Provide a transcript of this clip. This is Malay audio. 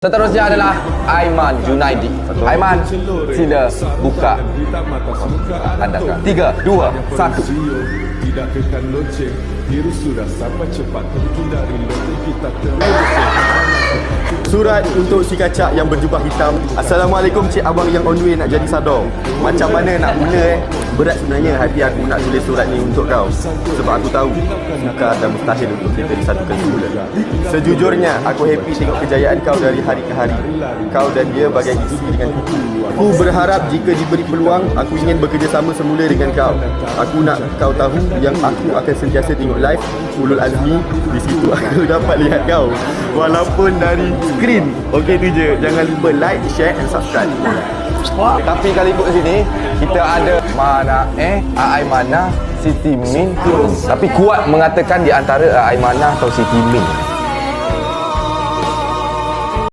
Seterusnya adalah Aiman Junaidi. Aiman, sila buka anda. 3, 2, 1. Tidak tekan lonceng, virus sudah sampai cepat hindari lonceng kita terlalu. Surat untuk si kacak yang berjubah hitam. Assalamualaikum cik abang yang on the way nak jadi sador. Macam mana nak mula Berat sebenarnya hati aku nak tulis surat ni untuk kau. Sebab aku tahu sukar dan mustahil untuk kita disatukan semula. Sejujurnya aku happy tengok kejayaan kau dari hari ke hari. Kau dan dia bagai isi dengan kuku. Aku berharap jika diberi peluang, aku ingin bekerjasama semula dengan kau. Aku nak kau tahu yang aku akan sentiasa tengok live Ulul Azmi. Di situ aku dapat lihat kau walaupun dari skrin. Okey tu je. Jangan lupa like, share and subscribe. Tapi kali ikut sini kita ada Aimanah, Siti Min. Tapi kuat mengatakan di antara Aimanah atau Siti Min.